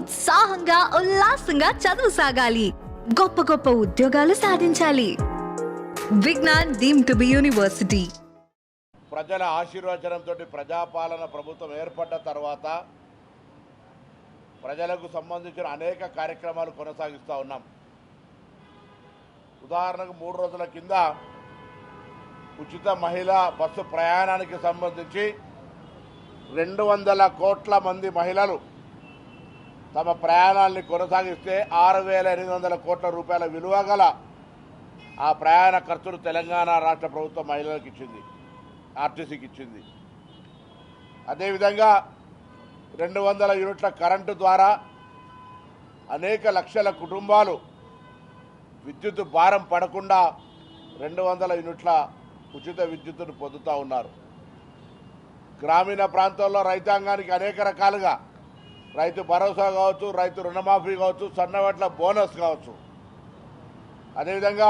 ఉత్సాహంగా ఉల్లాసంగా చదువు సాగాలి, గొప్ప గొప్ప ఉద్యోగాలు సాధించాలి. Vignan deemed to be university. ప్రజల ఆశీర్వచనంతో ప్రజాపాలన ప్రభుత్వం ఏర్పడ్డ తర్వాత ప్రజలకు సంబంధించిన అనేక కార్యక్రమాలు కొనసాగిస్తూ ఉన్నాం. ఉదాహరణకు 3 రోజుల కింద ఉచిత మహిళా బస్సు ప్రయాణానికి సంబంధించి 200 కోట్ల మంది మహిళలు తమ ప్రయాణాన్ని కొనసాగిస్తే 6,800 కోట్ల రూపాయల విలువ గల ఆ ప్రయాణ ఖర్చులు తెలంగాణ రాష్ట్ర ప్రభుత్వం మహిళలకు ఇచ్చింది, ఆర్టీసీకి ఇచ్చింది. అదేవిధంగా 200 యూనిట్ల కరెంటు ద్వారా అనేక లక్షల కుటుంబాలు విద్యుత్ భారం పడకుండా 200 యూనిట్ల ఉచిత విద్యుత్తును పొందుతూ ఉన్నారు. గ్రామీణ ప్రాంతాల్లో రైతాంగానికి అనేక రకాలుగా రైతు భరోసా కావచ్చు, రైతు రుణమాఫీ కావచ్చు, సన్నవడ్ల బోనస్ కావచ్చు, అదేవిధంగా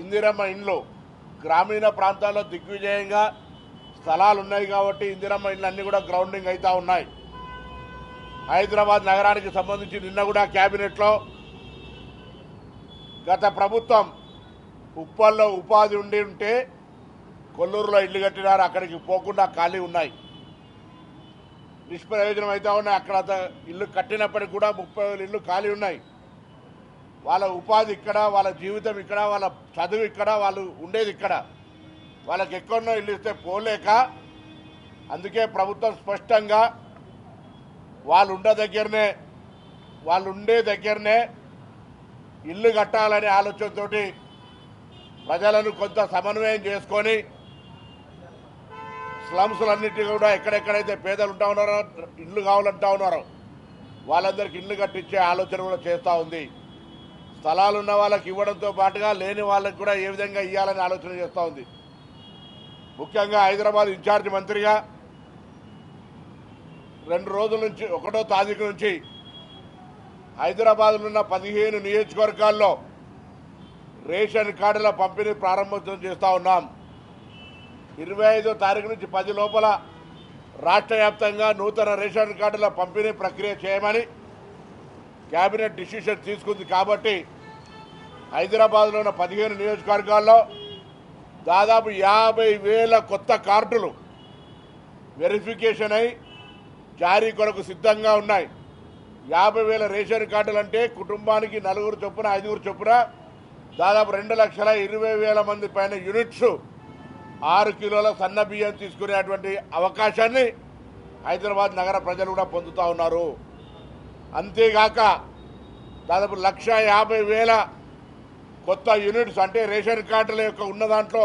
ఇందిరమ్మ ఇండ్లు గ్రామీణ ప్రాంతాల్లో దిగ్విజయంగా స్థలాలు ఉన్నాయి కాబట్టి ఇందిరమ్మ ఇండ్లు అన్నీ కూడా గ్రౌండింగ్ అవుతూ ఉన్నాయి. హైదరాబాద్ నగరానికి సంబంధించి నిన్న కూడా క్యాబినెట్లో గత ప్రభుత్వం ఉప్పల్లో ఉపాధి ఉంటే కొల్లూరులో ఇల్లు కట్టినారు, అక్కడికి పోకుండా ఖాళీ ఉన్నాయి, నిష్ప్రయోజనం అవుతా ఉన్నాయి. అక్కడ ఇల్లు కట్టినప్పటికి కూడా 30,000 ఇల్లు ఖాళీ ఉన్నాయి. వాళ్ళ ఉపాధి ఇక్కడ, వాళ్ళ జీవితం ఇక్కడ, వాళ్ళ చదువు ఇక్కడ, వాళ్ళు ఉండేది ఇక్కడ. వాళ్ళకి ఎక్కడనో ఇల్లు ఇస్తే పోలేక అందుకే ప్రభుత్వం స్పష్టంగా వాళ్ళు ఉండే దగ్గరనే ఇల్లు కట్టాలనే ఆలోచనతో ప్రజలను కొంత సమన్వయం చేసుకొని స్లమ్స్లన్నిటి కూడా ఎక్కడెక్కడైతే పేదలు ఉంటా ఉన్నారో, ఇల్లు కావాలంటా ఉన్నారో వాళ్ళందరికీ ఇల్లు కట్టించే ఆలోచన కూడా చేస్తూ ఉంది. స్థలాలు ఉన్న వాళ్ళకి ఇవ్వడంతో పాటుగా లేని వాళ్ళకి కూడా ఏ విధంగా ఇవ్వాలని ఆలోచన చేస్తూ ఉంది. ముఖ్యంగా హైదరాబాద్ ఇన్ఛార్జ్ మంత్రిగా 2 రోజుల నుంచి 1వ తారీఖు నుంచి హైదరాబాద్లో ఉన్న 15 నియోజకవర్గాల్లో రేషన్ కార్డుల పంపిణీ ప్రారంభోత్సవం చేస్తూ ఉన్నాం. 25వ తారీఖు నుంచి 10 లోపల రాష్ట్ర వ్యాప్తంగా నూతన రేషన్ కార్డుల పంపిణీ ప్రక్రియ చేయమని కేబినెట్ డిసిషన్ తీసుకుంది. కాబట్టి హైదరాబాద్లో ఉన్న 15 నియోజకవర్గాల్లో దాదాపు 50,000 కొత్త కార్డులు వెరిఫికేషన్ అయి జారీ కొరకు సిద్ధంగా ఉన్నాయి. 50,000 రేషన్ కార్డులు అంటే కుటుంబానికి 4 చొప్పున 5 చొప్పున దాదాపు 2,20,000 మంది పైన యూనిట్స్ 6 కిలోల సన్న బియ్యం తీసుకునేటువంటి అవకాశాన్ని హైదరాబాద్ నగర ప్రజలు కూడా పొందుతూ ఉన్నారు. అంతేగాక దాదాపు 1,50,000 కొత్త యూనిట్స్ అంటే రేషన్ కార్డుల యొక్క ఉన్న దాంట్లో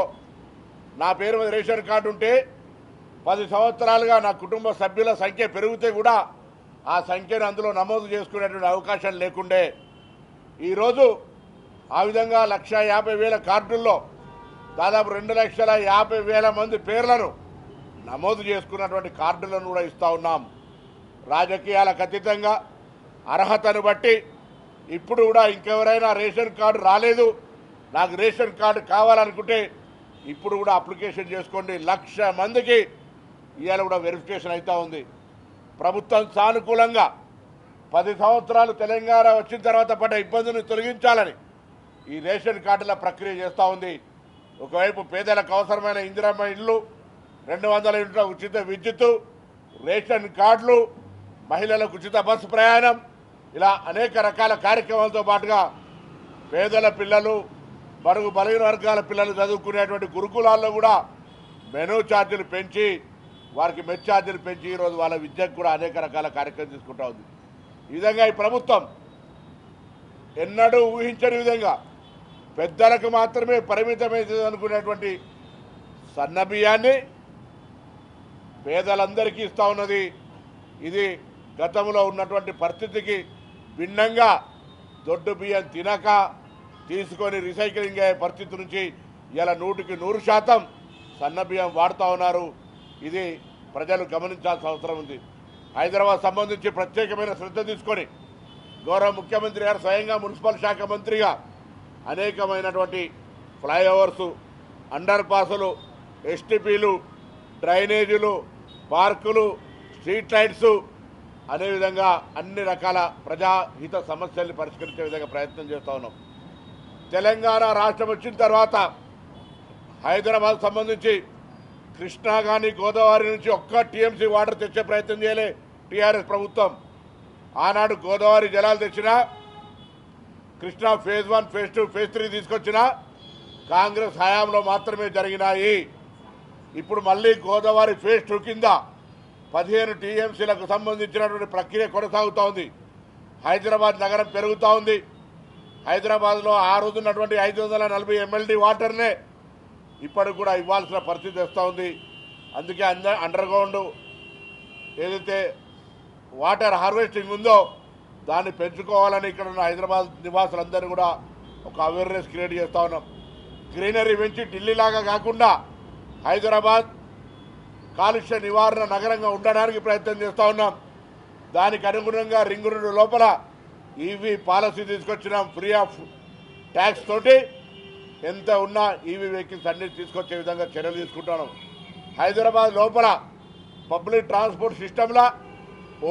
నా పేరు మీద రేషన్ కార్డు ఉంటే 10 సంవత్సరాలుగా నా కుటుంబ సభ్యుల సంఖ్య పెరిగితే కూడా ఆ సంఖ్యను అందులో నమోదు చేసుకునేటువంటి అవకాశం లేకుండే ఈరోజు ఆ విధంగా 1,50,000 కార్డుల్లో దాదాపు 2,50,000 మంది పేర్లను నమోదు చేసుకున్నటువంటి కార్డులను కూడా ఇస్తూ ఉన్నాం. రాజకీయాలకు అతీతంగా అర్హతను బట్టి ఇప్పుడు కూడా ఇంకెవరైనా రేషన్ కార్డు రాలేదు, నాకు రేషన్ కార్డు కావాలనుకుంటే ఇప్పుడు కూడా అప్లికేషన్ చేసుకోండి. 1,00,000 మందికి ఇవాళ కూడా వెరిఫికేషన్ అవుతూ ఉంది. ప్రభుత్వం సానుకూలంగా 10 సంవత్సరాలు తెలంగాణ వచ్చిన తర్వాత పడ్డ ఇబ్బందులను తొలగించాలని ఈ రేషన్ కార్డుల ప్రక్రియ చేస్తూ ఉంది. ఒకవైపు పేదలకు అవసరమైన ఇందిరమ్మ ఇళ్ళు, 200 యూనిట్ల ఉచిత విద్యుత్తు, రేషన్ కార్డులు, మహిళలకు ఉచిత బస్సు ప్రయాణం, ఇలా అనేక రకాల కార్యక్రమాలతో పాటుగా పేదల పిల్లలు, బడుగు బలహీన వర్గాల పిల్లలు చదువుకునేటువంటి గురుకులాల్లో కూడా మెనూ ఛార్జీలు పెంచి, వారికి మెస్ ఛార్జీలు పెంచి ఈరోజు వాళ్ళ విద్యకు కూడా అనేక రకాల కార్యక్రమం తీసుకుంటూ ఉంది. ఈ విధంగా ఈ ప్రభుత్వం ఎన్నడూ ఊహించని విధంగా పెద్దలకు మాత్రమే పరిమితమైంది అనుకునేటువంటి సన్న బియ్యాన్ని పేదలందరికీ ఇస్తూ ఉన్నది. ఇది గతంలో ఉన్నటువంటి పరిస్థితికి భిన్నంగా దొడ్డు బియ్యం తినక తీసుకొని రీసైక్లింగ్ అయ్యే పరిస్థితి నుంచి ఇలా 100% సన్న బియ్యం వాడుతూ ఉన్నారు. ఇది ప్రజలు గమనించాల్సిన అవసరం ఉంది. హైదరాబాద్ సంబంధించి ప్రత్యేకమైన శ్రద్ధ తీసుకొని గౌరవ ముఖ్యమంత్రి గారు స్వయంగా మున్సిపల్ శాఖ మంత్రిగా అనేకమైనటువంటి ఫ్లైఓవర్సు, అండర్ పాసులు, ఎస్టీపీలు, డ్రైనేజీలు, పార్కులు, స్ట్రీట్ లైట్స్ అనే విధంగా అన్ని రకాల ప్రజాహిత సమస్యల్ని పరిష్కరించే విధంగా ప్రయత్నం చేస్తూ ఉన్నాం. తెలంగాణ రాష్ట్రం వచ్చిన తర్వాత హైదరాబాద్ సంబంధించి కృష్ణా కానీ గోదావరి నుంచి ఒక్క టీఎంసీ వాటర్ తెచ్చే ప్రయత్నం చేయలే టీఆర్ఎస్ ప్రభుత్వం. ఆనాడు గోదావరి జలాలు తెచ్చినా, కృష్ణా ఫేజ్ 1, ఫేజ్ 2, ఫేజ్ 3 తీసుకొచ్చినా కాంగ్రెస్ హయాంలో మాత్రమే జరిగినాయి. ఇప్పుడు మళ్ళీ గోదావరి ఫేజ్ 2 కింద 15 టీఎంసీలకు సంబంధించినటువంటి ప్రక్రియ కొనసాగుతూ ఉంది. హైదరాబాద్ నగరం పెరుగుతూ ఉంది. హైదరాబాద్లో ఆ రోజు ఉన్నటువంటి 540 MLD వాటర్నే ఇప్పటికి కూడా ఇవ్వాల్సిన పరిస్థితి వస్తూ ఉంది. అందుకే అండర్ గ్రౌండ్ ఏదైతే వాటర్ హార్వెస్టింగ్ ఉందో దాన్ని పెంచుకోవాలని ఇక్కడ ఉన్న హైదరాబాద్ నివాసులందరూ కూడా ఒక అవేర్నెస్ క్రియేట్ చేస్తూ ఉన్నాం. గ్రీనరీ పెంచి ఢిల్లీలాగా కాకుండా హైదరాబాద్ కాలుష్య నివారణ నగరంగా ఉండడానికి ప్రయత్నం చేస్తూ ఉన్నాం. దానికి అనుగుణంగా రింగ్ రోడ్డు లోపల ఈవీ పాలసీ తీసుకొచ్చినాం. ఫ్రీ ఆఫ్ ట్యాక్స్ తోటి ఎంత ఉన్నా ఈవీ వెహికల్స్ అన్ని తీసుకొచ్చే విధంగా చర్యలు తీసుకుంటున్నాం. హైదరాబాద్ లోపల పబ్లిక్ ట్రాన్స్పోర్ట్ సిస్టంలో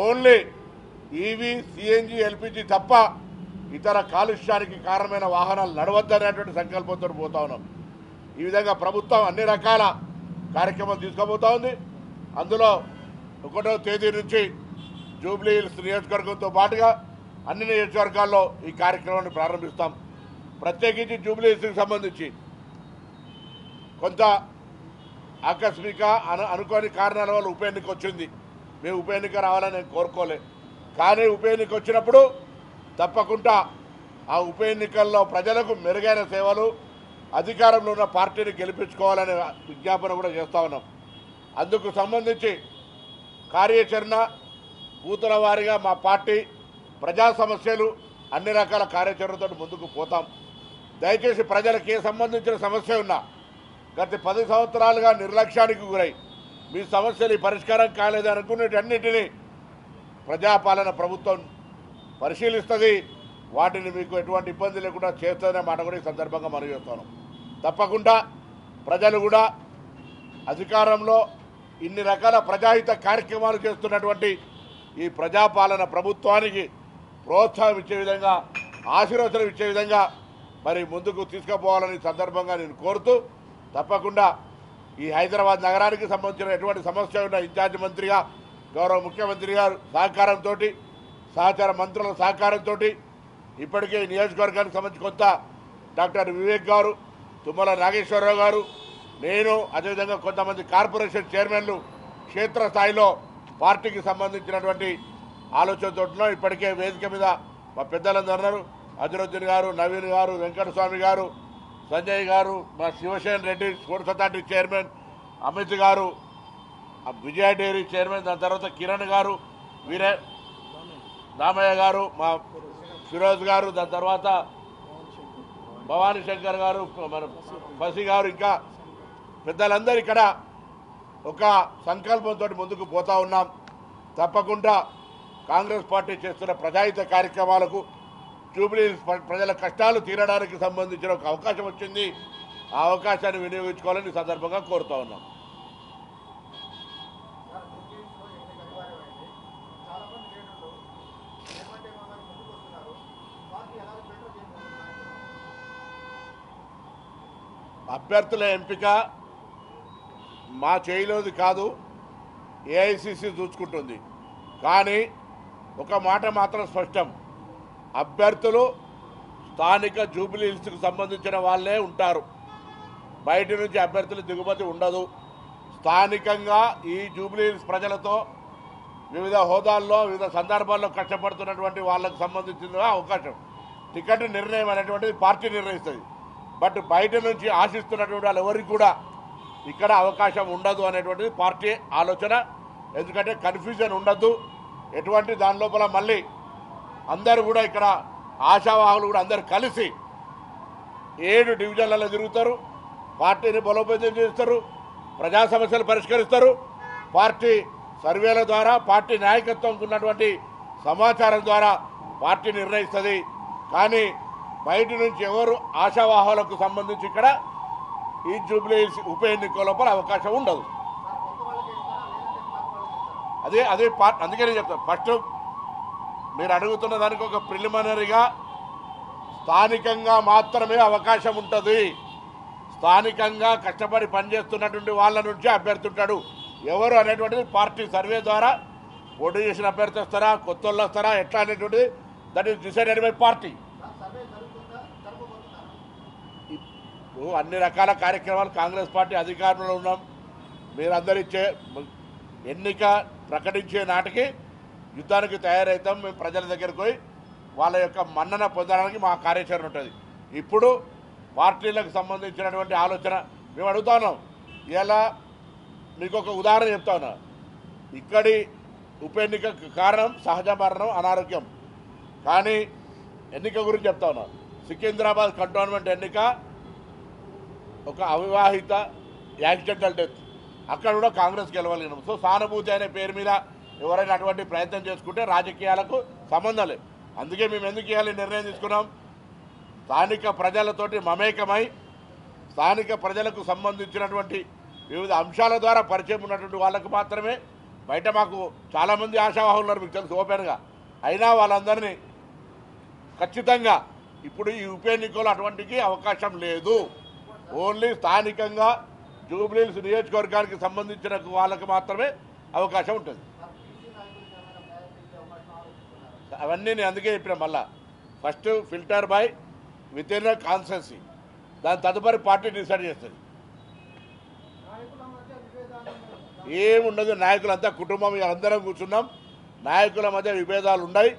ఓన్లీ ఈవీ, సిఎన్జి, ఎల్పిజి తప్ప ఇతర కాలుష్యానికి కారణమైన వాహనాలు నడవద్దనేటువంటి సంకల్పంతో పోతా ఉన్నాం. ఈ విధంగా ప్రభుత్వం అన్ని రకాల కార్యక్రమాలు తీసుకోబోతా ఉంది. అందులో 1వ తేదీ నుంచి జూబ్లీ హిల్స్ నియోజకవర్గంతో పాటుగా అన్ని నియోజకవర్గాల్లో ఈ కార్యక్రమాన్ని ప్రారంభిస్తాం. ప్రత్యేకించి జూబ్లీ హిల్స్కి సంబంధించి కొంత ఆకస్మిక అనుకోని కారణాల వల్ల ఉప ఎన్నిక వచ్చింది. మేము ఉప ఎన్నిక రావాలని నేను కోరుకోలే. కానీ ఉప ఎన్నిక వచ్చినప్పుడు తప్పకుండా ఆ ఉప ఎన్నికల్లో ప్రజలకు మెరుగైన సేవలు, అధికారంలో ఉన్న పార్టీని గెలిపించుకోవాలనే విజ్ఞాపన కూడా చేస్తూ ఉన్నాం. అందుకు సంబంధించి కార్యాచరణ బూతుల వారీగా మా పార్టీ ప్రజా సమస్యలు అన్ని రకాల కార్యాచరణతో ముందుకు పోతాం. దయచేసి ప్రజలకు ఏ సంబంధించిన సమస్య ఉన్నా గత 10 సంవత్సరాలుగా నిర్లక్ష్యానికి గురై మీ సమస్యలు పరిష్కారం కాలేదనుకునేటన్నిటినీ ప్రజాపాలన ప్రభుత్వం పరిశీలిస్తుంది. వాటిని మీకు ఎటువంటి ఇబ్బంది లేకుండా చేస్తుందనే మాట కూడా ఈ సందర్భంగా మనం చేస్తాను. తప్పకుండా ప్రజలు కూడా అధికారంలో ఇన్ని రకాల ప్రజాహిత కార్యక్రమాలు చేస్తున్నటువంటి ఈ ప్రజాపాలన ప్రభుత్వానికి ప్రోత్సాహం ఇచ్చే విధంగా, ఆశీర్వచనం ఇచ్చే విధంగా మరి ముందుకు తీసుకుపోవాలని సందర్భంగా నేను కోరుతూ, తప్పకుండా ఈ హైదరాబాద్ నగరానికి సంబంధించిన ఎటువంటి సమస్య ఉన్న ఇన్ఛార్జ్ మంత్రిగా గౌరవ ముఖ్యమంత్రి గారు సహకారంతో, సహచార మంత్రుల సహకారంతో ఇప్పటికే నియోజకవర్గానికి సంబంధించి కొంత డాక్టర్ వివేక్ గారు, తుమ్మల నాగేశ్వరరావు గారు, నేను, అదేవిధంగా కొంతమంది కార్పొరేషన్ చైర్మన్లు క్షేత్రస్థాయిలో పార్టీకి సంబంధించినటువంటి ఆలోచనతో ఇప్పటికే వేదిక మీద మా పెద్దలందరూ అన్నారు. అజరుద్దీన్ గారు, నవీన్ గారు, వెంకటస్వామి గారు, సంజయ్ గారు, మా Shivasena Reddy sports authority chairman, Amit గారు, విజయ డైరీ చైర్మన్, దాని తర్వాత కిరణ్ గారు, దామయ్య గారు, మా ఫిరోజ్ గారు, దాని తర్వాత భవానీ శంకర్ గారు, మన ఫసి గారు, ఇంకా పెద్దలందరూ ఇక్కడ ఒక సంకల్పంతో ముందుకు పోతా ఉన్నాం. తప్పకుండా కాంగ్రెస్ పార్టీ చేస్తున్న ప్రజాహిత కార్యక్రమాలకు, జూబ్లీ ప్రజల కష్టాలు తీరడానికి సంబంధించిన ఒక అవకాశం వచ్చింది. ఆ అవకాశాన్ని వినియోగించుకోవాలని సందర్భంగా కోరుతా ఉన్నాం. అభ్యర్థుల ఎంపిక మా చేయిలోది కాదు, ఏఐసిసి చూసుకుంటుంది. కానీ ఒక మాట మాత్రం స్పష్టం, అభ్యర్థులు స్థానిక జూబ్లీ హిల్స్కు సంబంధించిన వాళ్ళే ఉంటారు. బయట నుంచి అభ్యర్థుల దిగుమతి ఉండదు. స్థానికంగా ఈ జూబ్లీ హిల్స్ ప్రజలతో వివిధ హోదాల్లో, వివిధ సందర్భాల్లో కష్టపడుతున్నటువంటి వాళ్ళకు సంబంధించిన అవకాశం, టికెట్ నిర్ణయం అనేటువంటిది పార్టీ నిర్ణయిస్తుంది. బట్ బయట నుంచి ఆశిస్తున్నటువంటి వాళ్ళు ఎవరికి కూడా ఇక్కడ అవకాశం ఉండదు అనేటువంటిది పార్టీ ఆలోచన. ఎందుకంటే కన్ఫ్యూజన్ ఉండద్దు, ఎటువంటి దాని లోపల మళ్ళీ అందరూ కూడా ఇక్కడ ఆశావాహులు కూడా అందరు కలిసి 7 డివిజన్లలో తిరుగుతారు, పార్టీని బలోపేతం చేస్తారు, ప్రజా సమస్యలు పరిష్కరిస్తారు. పార్టీ సర్వేల ద్వారా, పార్టీ నాయకత్వంకు ఉన్నటువంటి సమాచారం ద్వారా పార్టీ నిర్ణయిస్తుంది. కానీ బయట నుంచి ఎవరు ఆశావాహాలకు సంబంధించి ఇక్కడ ఈ జూబ్లీ హిల్స్ ఉప ఎన్నిక లోపల అవకాశం ఉండదు. అదే పార్ట్. అందుకే నేను చెప్తాను, ఫస్ట్ మీరు అడుగుతున్న దానికి ఒక ప్రిలిమినరీగా స్థానికంగా మాత్రమే అవకాశం ఉంటుంది. స్థానికంగా కష్టపడి పనిచేస్తున్నటువంటి వాళ్ళ నుంచి అభ్యర్థి ఉంటాడు. ఎవరు అనేటువంటిది పార్టీ సర్వే ద్వారా పోటీ చేసిన అభ్యర్థి వస్తారా, కొత్త వాళ్ళు వస్తారా, ఎట్లా అనేటువంటిది that is decided by party. ఇప్పుడు అన్ని రకాల కార్యక్రమాలు కాంగ్రెస్ పార్టీ అధికారంలో ఉన్నాం. మీరందరూ ఇచ్చే ఎన్నిక ప్రకటించే నాటికి యుద్ధానికి తయారవుతాం. మేము ప్రజల దగ్గరికి పోయి వాళ్ళ యొక్క మన్నన పొందడానికి మా కార్యాచరణ ఉంటుంది. ఇప్పుడు పార్టీలకు సంబంధించినటువంటి ఆలోచన మేము అడుగుతా ఉన్నాం. ఇలా మీకు ఒక ఉదాహరణ చెప్తా ఉన్నా. ఇక్కడి ఉప ఎన్నిక కారణం సహజ మరణం, అనారోగ్యం. కానీ ఎన్నిక గురించి చెప్తా ఉన్నా. సికింద్రాబాద్ కంటోన్మెంట్ ఎన్నిక ఒక అవివాహిత యాక్సిడెంటల్ డెత్. అక్కడ కూడా కాంగ్రెస్ గెలవలేను. సో సానుభూతి అనే పేరు మీద ఎవరైనా అటువంటి ప్రయత్నం చేసుకుంటే రాజకీయాలకు సంబంధం లేదు. అందుకే మేము ఎందుకు ఇవ్వాలి నిర్ణయం తీసుకున్నాం. స్థానిక ప్రజలతోటి మమేకమై స్థానిక ప్రజలకు సంబంధించినటువంటి వివిధ అంశాల ద్వారా పరిచయం ఉన్నటువంటి వాళ్ళకు మాత్రమే. బయట మాకు చాలామంది ఆశావాహులు ఉన్నారు, మీకు తెలుసు ఓపెన్గా. అయినా వాళ్ళందరినీ ఖచ్చితంగా ఇప్పుడు ఈ ఉప ఎన్నికల్లో అటువంటికి అవకాశం లేదు. ఓన్లీ స్థానికంగా జూబ్లీహిల్స్ నియోజకవర్గానికి సంబంధించిన వాళ్ళకి మాత్రమే అవకాశం ఉంటుంది. అవన్నీ నేను అందుకే చెప్పిన. మళ్ళా first filter by with in constituency, దాని తదుపరి పార్టీ డిసైడ్ చేస్తుంది. ఏముండదు, నాయకులంతా కుటుంబం అందరం కూర్చున్నాం. నాయకుల మధ్య విభేదాలు ఉన్నాయి,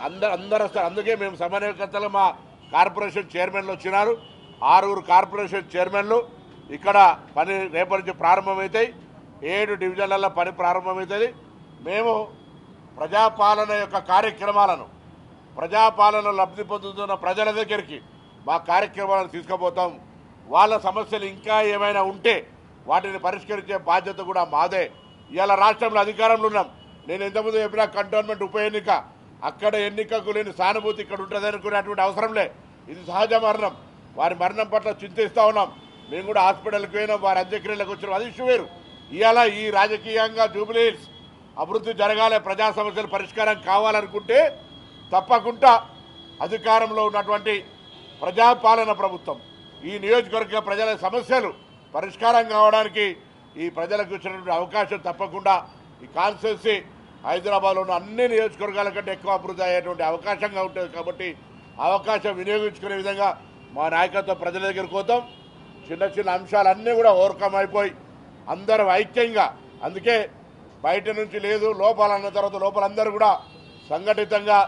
అందరూ వస్తారు. అందుకే మేము సమన్వయకర్తలు మా కార్పొరేషన్ చైర్మన్లు వచ్చినారు. 6 కార్పొరేషన్ చైర్మన్లు ఇక్కడ పని రేపటి నుంచి ప్రారంభమవుతాయి. 7 డివిజన్లలో పని ప్రారంభమవుతుంది. మేము ప్రజాపాలన యొక్క కార్యక్రమాలను, ప్రజాపాలన లబ్ధి పొందుతున్న ప్రజల దగ్గరికి మా కార్యక్రమాలను తీసుకుపోతాం. వాళ్ళ సమస్యలు ఇంకా ఏమైనా ఉంటే వాటిని పరిష్కరించే బాధ్యత కూడా మాదే. ఇవాళ రాష్ట్రంలో అధికారంలో ఉన్నాం. నేను ఇంతకుముందు చెప్పిన కంటోన్మెంట్ ఉప ఎన్నిక, అక్కడ ఎన్నికకు లేని సానుభూతి ఇక్కడ ఉంటుంది అనుకునేటువంటి అవసరం లే. ఇది సహజ మరణం. వారి మరణం పట్ల చింతిస్తూ ఉన్నాం. మేము కూడా హాస్పిటల్కి పోయినాం, వారి అంత్యక్రియలకు వచ్చినాం. అది ఇష్యూ వేరు. ఇవాళ ఈ రాజకీయంగా జూబ్లీహిల్స్ అభివృద్ధి జరగాలి, ప్రజా సమస్యల పరిష్కారం కావాలనుకుంటే తప్పకుండా అధికారంలో ఉన్నటువంటి ప్రజాపాలన ప్రభుత్వం ఈ నియోజకవర్గ ప్రజల సమస్యలు పరిష్కారం కావడానికి ఈ ప్రజలకు ఇచ్చినటువంటి అవకాశం తప్పకుండా ఈ కాన్స్టిట్యున్సీ హైదరాబాద్లో ఉన్న అన్ని నియోజకవర్గాల కంటే ఎక్కువ అభివృద్ధి అయ్యేటువంటి అవకాశంగా ఉంటుంది. కాబట్టి అవకాశం వినియోగించుకునే విధంగా మా నాయకత్వం ప్రజల దగ్గరికి పోతాం. చిన్న చిన్న అంశాలన్నీ కూడా ఓవర్కమ్ అయిపోయి అందరూ ఐక్యంగా, అందుకే బయట నుంచి లేదు లోపల అన్న తర్వాత లోపల అందరూ కూడా సంఘటితంగా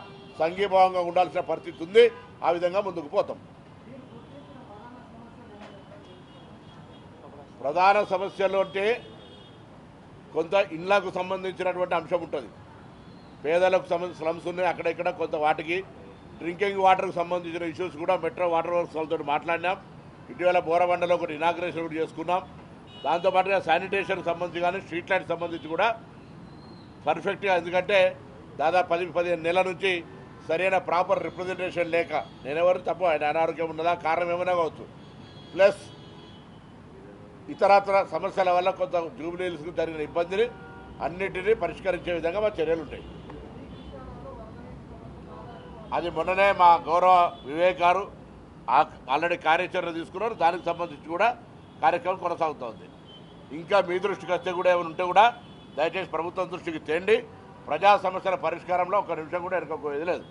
సంఘీభావంగా ఉండాల్సిన పరిస్థితి ఉంది. ఆ విధంగా ముందుకు పోతాం. ప్రధాన సమస్యలు అంటే కొంత ఇళ్లకు సంబంధించినటువంటి అంశం ఉంటుంది. పేదలకు సంబంధించిన స్లమ్స్ ఉన్నాయి, అక్కడ ఇక్కడ కొంత వాటికి డ్రింకింగ్ వాటర్కి సంబంధించిన ఇష్యూస్ కూడా మెట్రో వాటర్ వర్క్స్ వాళ్ళతో మాట్లాడినాం. ఇటీవల బోరబండలో ఒకటి ఇనాగ్రేషన్ కూడా చేసుకున్నాం. దాంతోపాటుగా శానిటేషన్కి సంబంధించి కానీ స్ట్రీట్ లైట్ సంబంధించి కూడా పర్ఫెక్ట్గా, ఎందుకంటే దాదాపు 10-15 నెలల నుంచి సరైన ప్రాపర్ రిప్రజెంటేషన్ లేక, నేనెవరు తప్పు, ఆయన అనారోగ్యం ఉన్నదా, కారణం ఏమైనా కావచ్చు, ప్లస్ ఇతరత్ర సమస్యల వల్ల కొంత జూబ్లీహిల్స్కు జరిగిన ఇబ్బందిని అన్నిటినీ పరిష్కరించే విధంగా మా చర్యలు ఉంటాయి. అది మొన్ననే మా గౌరవ వివేక్ గారు ఆల్రెడీ కార్యాచరణ తీసుకున్నారు. దానికి సంబంధించి కూడా కార్యక్రమం కొనసాగుతోంది. ఇంకా మీ దృష్టికి వస్తే కూడా ఏమైనా ఉంటే కూడా దయచేసి ప్రభుత్వం దృష్టికి తేండి. ప్రజా సమస్యల పరిష్కారంలో ఒక నిమిషం కూడా వెనుకపోయేది లేదు.